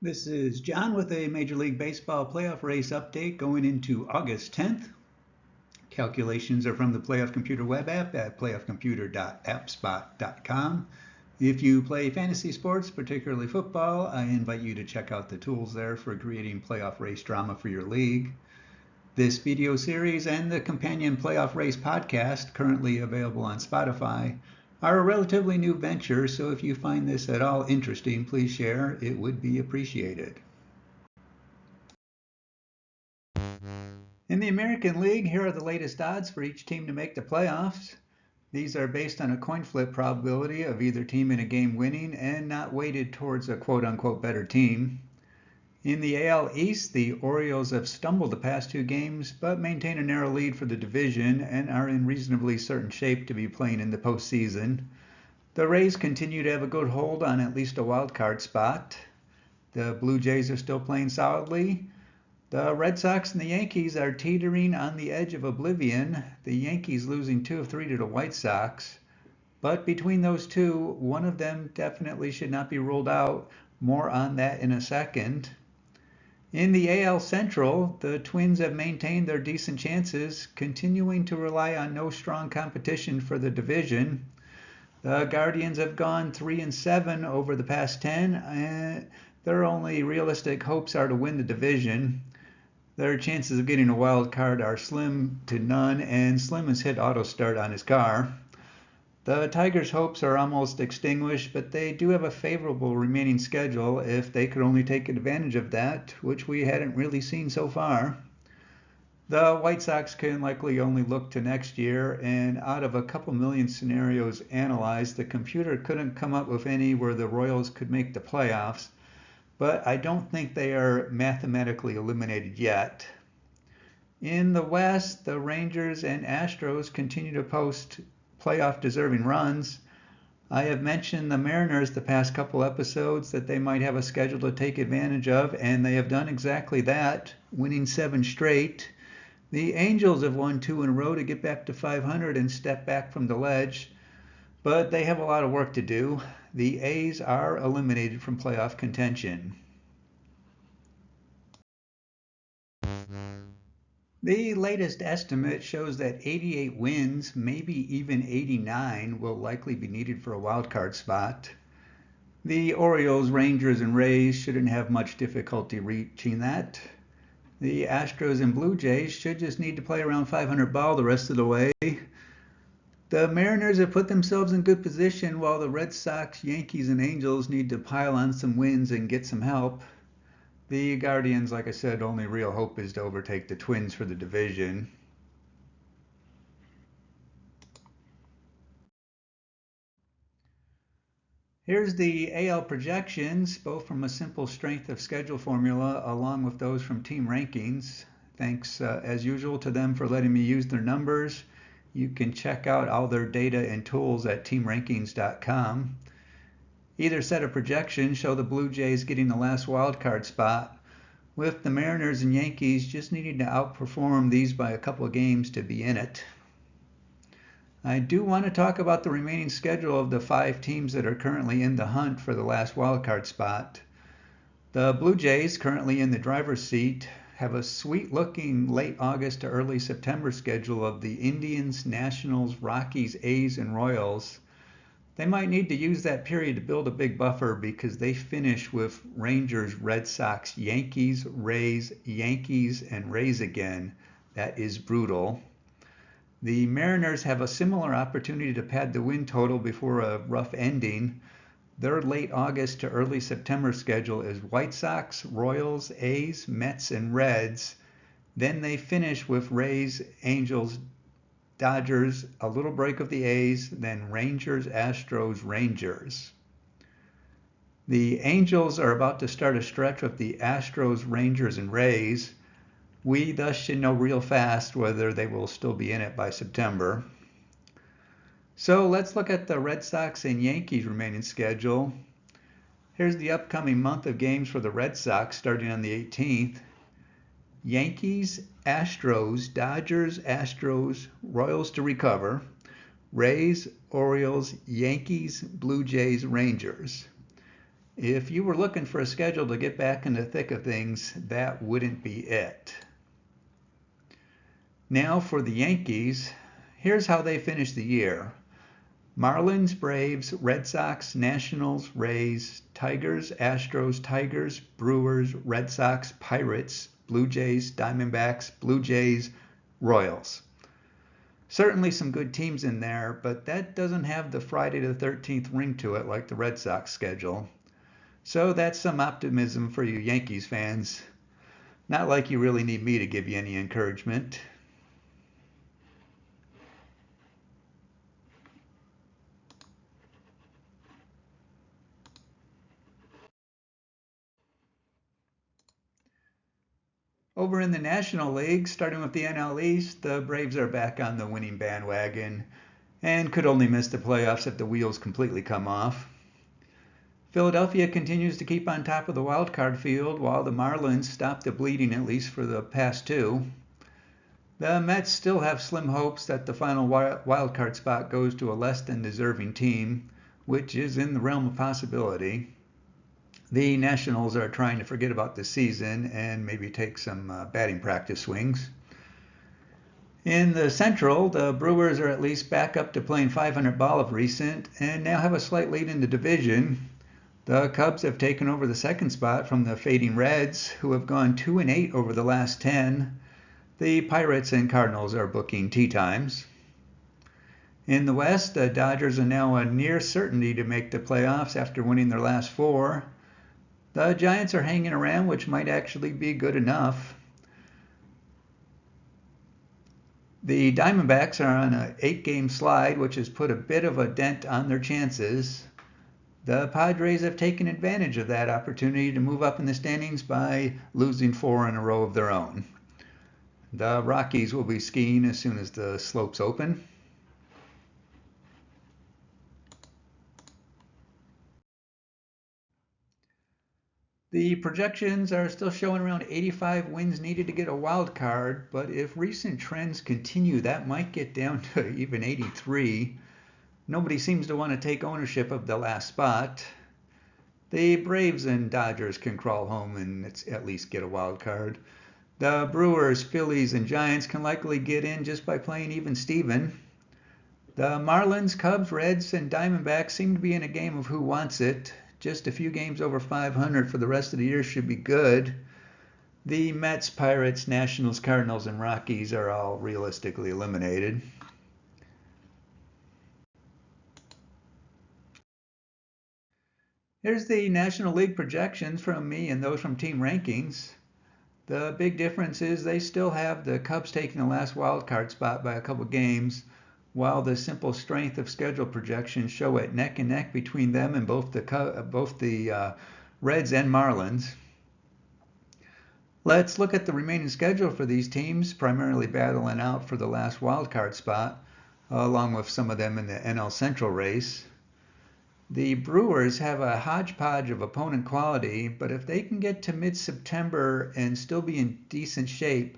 This is John with a Major League Baseball playoff race update going into August 10th. Calculations are from the Playoff Computer web app at playoffcomputer.appspot.com. If you play fantasy sports, particularly football, I invite you to check out the tools there for creating playoff race drama for your league. This video series and the companion playoff race podcast, currently available on Spotify, are a relatively new venture, so if you find this at all interesting, please share. It would be appreciated. In the American League, here are the latest odds for each team to make the playoffs. These are based on a coin flip probability of either team in a game winning and not weighted towards a quote-unquote better team. In the AL East, the Orioles have stumbled the past two games, but maintain a narrow lead for the division and are in reasonably certain shape to be playing in the postseason. The Rays continue to have a good hold on at least a wild card spot. The Blue Jays are still playing solidly. The Red Sox and the Yankees are teetering on the edge of oblivion, the Yankees losing 2 of 3 to the White Sox. But between those two, one of them definitely should not be ruled out. More on that in a second. In the AL Central, the Twins have maintained their decent chances, continuing to rely on no strong competition for the division. The Guardians have gone 3-7 over the past 10, and their only realistic hopes are to win the division. Their chances of getting a wild card are slim to none, and Slim has hit auto start on his car. The Tigers' hopes are almost extinguished, but they do have a favorable remaining schedule if they could only take advantage of that, which we hadn't really seen so far. The White Sox can likely only look to next year, and out of a couple million scenarios analyzed, the computer couldn't come up with any where the Royals could make the playoffs, but I don't think they are mathematically eliminated yet. In the West, the Rangers and Astros continue to post playoff deserving runs. I have mentioned the Mariners the past couple episodes that they might have a schedule to take advantage of, and they have done exactly that, winning 7 straight. The Angels have won 2 in a row to get back to 500 and step back from the ledge, but they have a lot of work to do. The A's are eliminated from playoff contention. The latest estimate shows that 88 wins, maybe even 89, will likely be needed for a wildcard spot. The Orioles, Rangers, and Rays shouldn't have much difficulty reaching that. The Astros and Blue Jays should just need to play around 500 ball the rest of the way. The Mariners have put themselves in good position, while the Red Sox, Yankees, and Angels need to pile on some wins and get some help. The Guardians, like I said, only real hope is to overtake the Twins for the division. Here's the AL projections, both from a simple strength of schedule formula along with those from team rankings. Thanks, as usual, to them for letting me use their numbers. You can check out all their data and tools at teamrankings.com. Either set of projections show the Blue Jays getting the last wildcard spot, with the Mariners and Yankees just needing to outperform these by a couple of games to be in it. I do want to talk about the remaining schedule of the 5 teams that are currently in the hunt for the last wildcard spot. The Blue Jays, currently in the driver's seat, have a sweet-looking late August to early September schedule of the Indians, Nationals, Rockies, A's, and Royals. They might need to use that period to build a big buffer because they finish with Rangers, Red Sox, Yankees, Rays, Yankees, and Rays again. That is brutal. The Mariners have a similar opportunity to pad the win total before a rough ending. Their late August to early September schedule is White Sox, Royals, A's, Mets, and Reds. Then they finish with Rays, Angels, Dodgers, a little break of the A's, then Rangers, Astros, Rangers. The Angels are about to start a stretch with the Astros, Rangers, and Rays. We thus should know real fast whether they will still be in it by September. So let's look at the Red Sox and Yankees remaining schedule. Here's the upcoming month of games for the Red Sox starting on the 18th. Yankees, Astros, Dodgers, Astros, Royals to recover, Rays, Orioles, Yankees, Blue Jays, Rangers. If you were looking for a schedule to get back in the thick of things, that wouldn't be it. Now for the Yankees, here's how they finished the year. Marlins, Braves, Red Sox, Nationals, Rays, Tigers, Astros, Tigers, Brewers, Red Sox, Pirates, Blue Jays, Diamondbacks, Blue Jays, Royals. Certainly some good teams in there, but that doesn't have the Friday the 13th ring to it like the Red Sox schedule. So that's some optimism for you Yankees fans. Not like you really need me to give you any encouragement. Over in the National League, starting with the NL East, the Braves are back on the winning bandwagon and could only miss the playoffs if the wheels completely come off. Philadelphia continues to keep on top of the wild card field while the Marlins stop the bleeding at least for the past two. The Mets still have slim hopes that the final wild card spot goes to a less than deserving team, which is in the realm of possibility. The Nationals are trying to forget about the season and maybe take some batting practice swings. In the Central, the Brewers are at least back up to playing 500 ball of recent and now have a slight lead in the division. The Cubs have taken over the second spot from the fading Reds, who have gone 2-8 over the last 10. The Pirates and Cardinals are booking tee times. In the West, the Dodgers are now a near certainty to make the playoffs after winning their last four. The Giants are hanging around, which might actually be good enough. The Diamondbacks are on an 8-game slide, which has put a bit of a dent on their chances. The Padres have taken advantage of that opportunity to move up in the standings by losing 4 in a row of their own. The Rockies will be skiing as soon as the slopes open. The projections are still showing around 85 wins needed to get a wild card, but if recent trends continue, that might get down to even 83. Nobody seems to want to take ownership of the last spot. The Braves and Dodgers can crawl home and at least get a wild card. The Brewers, Phillies, and Giants can likely get in just by playing even Steven. The Marlins, Cubs, Reds, and Diamondbacks seem to be in a game of who wants it. Just a few games over 500 for the rest of the year should be good. The Mets, Pirates, Nationals, Cardinals, and Rockies are all realistically eliminated. Here's the National League projections from me and those from Team Rankings. The big difference is they still have the Cubs taking the last wild card spot by a couple games, while the simple strength of schedule projections show it neck and neck between them and both the Reds and Marlins. Let's look at the remaining schedule for these teams, primarily battling out for the last wild card spot, along with some of them in the NL Central race. The Brewers have a hodgepodge of opponent quality, but if they can get to mid-September and still be in decent shape,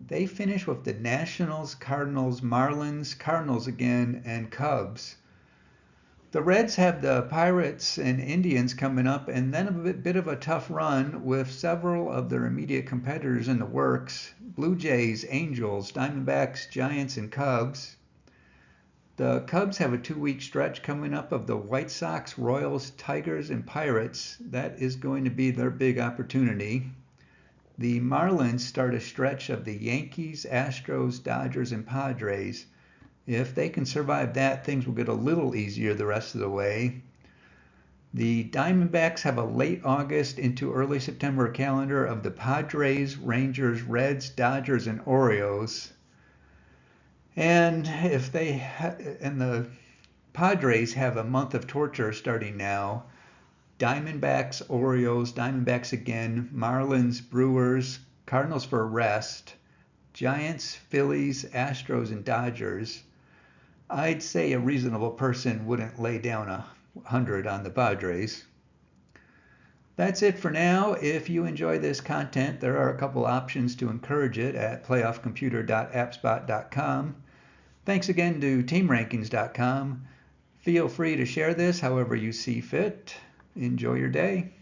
they finish with the Nationals, Cardinals, Marlins, Cardinals again, and Cubs. The Reds have the Pirates and Indians coming up, and then a bit of a tough run with several of their immediate competitors in the works: Blue Jays, Angels, Diamondbacks, Giants, and Cubs. The Cubs have a 2-week stretch coming up of the White Sox, Royals, Tigers, and Pirates. That is going to be their big opportunity. The Marlins start a stretch of the Yankees, Astros, Dodgers, and Padres. If they can survive that, things will get a little easier the rest of the way. The Diamondbacks have a late August into early September calendar of the Padres, Rangers, Reds, Dodgers, and Orioles. And the Padres have a month of torture starting now. Diamondbacks, Orioles, Diamondbacks again, Marlins, Brewers, Cardinals for a rest, Giants, Phillies, Astros, and Dodgers. I'd say a reasonable person wouldn't lay down 100 on the Padres. That's it for now. If you enjoy this content, there are a couple options to encourage it at playoffcomputer.appspot.com. Thanks again to teamrankings.com. Feel free to share this however you see fit. Enjoy your day.